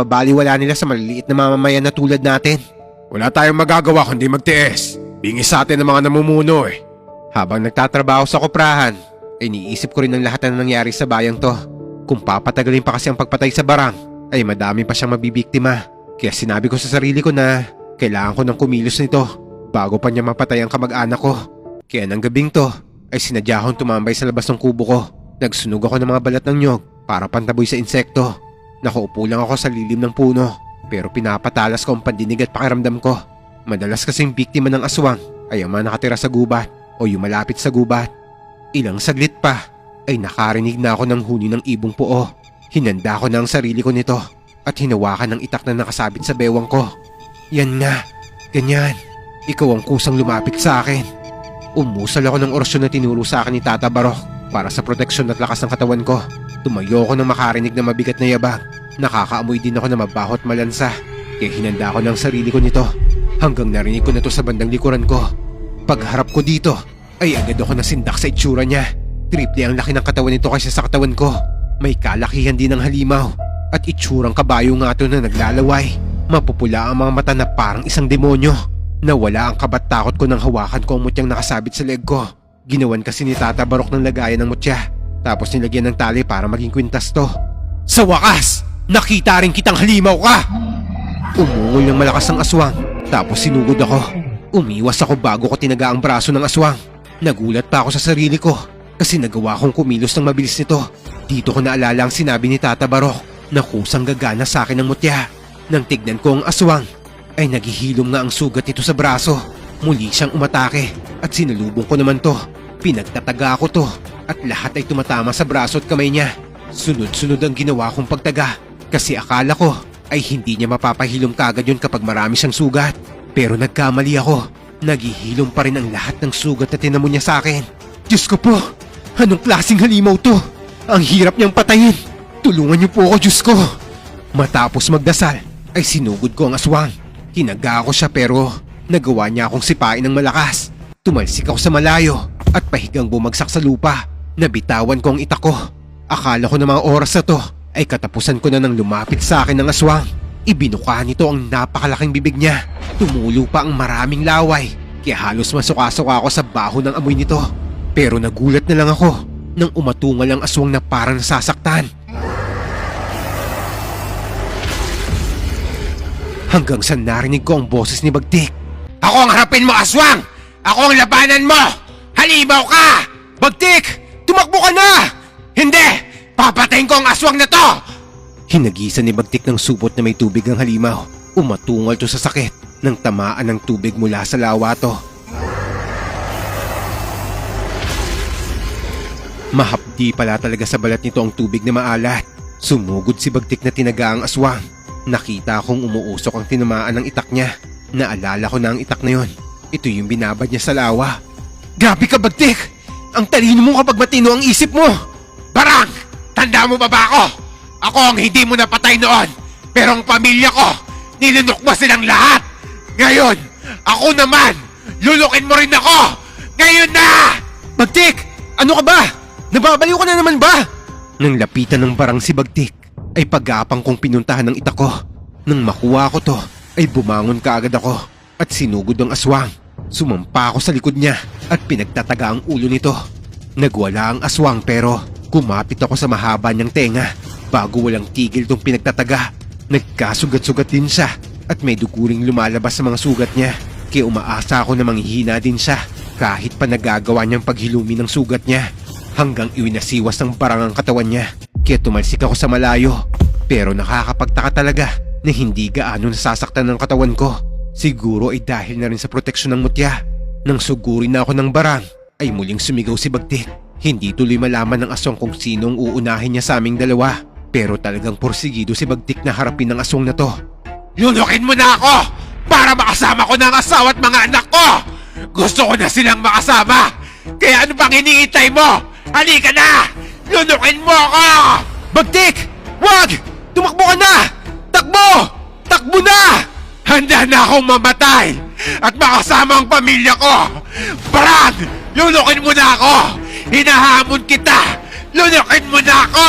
Pabaliwala nila sa maliliit na mamamayan na tulad natin. Wala tayong magagawa kundi magtiis. Bingis sa atin ng mga namumuno eh. Habang nagtatrabaho sa koprahan, ay iniisip ko rin ang lahat na nangyari sa bayang to. Kung papatagalin pa kasi ang pagpatay sa barang, ay madami pa siyang mabibiktima. Kaya sinabi ko sa sarili ko na kailangan ko ng kumilos nito bago pa niya mapatay ang kamag-anak ko. Kaya ng gabing to, ay sinadya akong tumambay sa labas ng kubo ko. Nagsunog ako ng mga balat ng nyog para pantaboy sa insekto. Nakaupo lang ako sa lilim ng puno, pero pinapatalas ko ang pandinig at pakiramdam ko. Madalas kasing biktima ng aswang ay ang mga nakatira sa gubat o yung malapit sa gubat. Ilang saglit pa ay nakarinig na ako ng huni ng ibong puo. Hinanda ko na ang sarili ko nito at hinawakan ng itak na nakasabit sa bewang ko. Yan nga, ganyan. Ikaw ang kusang lumapit sa akin. Umusal ako ng orasyon na tinuro sa akin ni Tata Barok para sa proteksyon at lakas ng katawan ko. Tumayo ko nang makarinig ng mabigat na yabag. Nakakaamoy din ako na mabaho at malansa. Kaya hinanda ko ng sarili ko nito hanggang narinig ko na to sa bandang likuran ko. Pagharap ko dito ay agad ako nasindak sa itsura niya. Triple ang laki ng katawan nito kaysa sa katawan ko. May kalakihan din ng halimaw at itsurang kabayo nga ito na naglalaway. Mapupula ang mga mata na parang isang demonyo. Nawala ang kabat takot ko nang hawakan ko ang mutyang nakasabit sa leg ko. Ginawan kasi ni Tata Barok ng lagayan ng mutya. Tapos nilagyan ng tali para maging kwintas to. Sa wakas! Nakita rin kitang halimaw ka! Umungol ng malakas ang aswang. Tapos sinugod ako. Umiwas ako bago ko tinaga ang braso ng aswang. Nagulat pa ako sa sarili ko kasi nagawa kong kumilos ng mabilis nito. Dito ko naalala ang sinabi ni Tata Barok na kusang gagana sa akin ng mutya. Nang tignan ko ang aswang ay naghihilom nga ang sugat nito sa braso. Muli siyang umatake at sinalubong ko naman to. Pinagtataga ko to at lahat ay tumatama sa braso at kamay niya. Sunod-sunod ang ginawa kong pagtaga kasi akala ko ay hindi niya mapapahilom kagad yun kapag marami siyang sugat. Pero nagkamali ako. Naghihilom pa rin ang lahat ng sugat na tinamo niya sa akin. Diyos ko po! Anong klaseng halimaw to? Ang hirap niyang patayin! Tulungan niyo po ako, Diyos ko! Matapos magdasal ay sinugod ko ang aswang. Hinaga ko siya pero nagawa niya akong sipain ng malakas. Tumalsik ako sa malayo at pahigang bumagsak sa lupa. Nabitawan ko ang itak ko. Akala ko na mga oras na to ay katapusan ko na nang lumapit sa akin ng aswang. Ibinuka nito ang napakalaking bibig niya. Tumulo pa ang maraming laway kaya halos masuka-suka ako sa baho ng amoy nito. Pero nagulat na lang ako nang umatungal ang aswang na parang nasasaktan. Hanggang sa narinig ko ang boses ni Bagtik. Ako ang harapin mo, aswang! Ako ang labanan mo! Halimaw ka! Bagtik! Tumakbo ka na! Hindi! Papatayin ko ang aswang na to! Hinagisa ni Bagtik ng supot na may tubig ang halimaw. Umatungal to sa sakit nang tamaan ng tubig mula sa lawa to. Mahapdi pala talaga sa balat nito ang tubig na maalat. Sumugod si Bagtik na tinaga ang aswang. Nakita kong umuusok ang tinamaan ng itak niya. Naalala ko na ang itak na yon. Ito yung binabad niya sa lawa. Grabe ka, Bagtik! Ang talino mo kapag matino ang isip mo! Barang! Tanda mo ba ako? Ako ang hindi mo napatay noon. Pero ang pamilya ko, nilunok mo silang lahat. Ngayon, ako naman, lulukin mo rin ako. Ngayon na! Bagtik! Ano ka ba? Nababaliw ka na naman ba? Nang lapitan ng barang si Bagtik, ay pag-aapang kong pinuntahan ng itak ko. Nang makuha ko to, ay bumangon kaagad ako at sinugod ang aswang. Sumampa ako sa likod niya at pinagtataga ang ulo nito. Nagwala ang aswang pero kumapit ako sa mahaba niyang tenga. Bago walang tigil tong pinagtataga, nagkasugat-sugat din siya at may duguring lumalabas sa mga sugat niya. Kaya umaasa ako na manghihina din siya kahit pa nagagawa niyang paghilumi ng sugat niya. Hanggang iwinasiwas ng barang ang katawan niya. Kaya tumalsik ako sa malayo. Pero nakakapagtaka talaga na hindi gaano nasasaktan ng katawan ko. Siguro ay dahil na rin sa proteksyon ng mutya. Nang sugurin na ako ng barang, ay muling sumigaw si Bagtik. Hindi tuloy malaman ng aswang kung sinong uunahin niya sa aming dalawa. Pero talagang porsigido si Bagtik na harapin ng aswang na to. Lulukin mo na ako para makasama ko ng asawa at mga anak ko! Gusto ko na silang makasama! Kaya ano pang iniintay mo? Halika na! Lulukin mo ako! Bagtik! Wag! Tumakbo ka na! Takbo! Takbo na! Handa na akong mamatay at makasama ang pamilya ko! Brad! Lulukin mo na ako! Hinahamon kita! Lulukin mo na ako!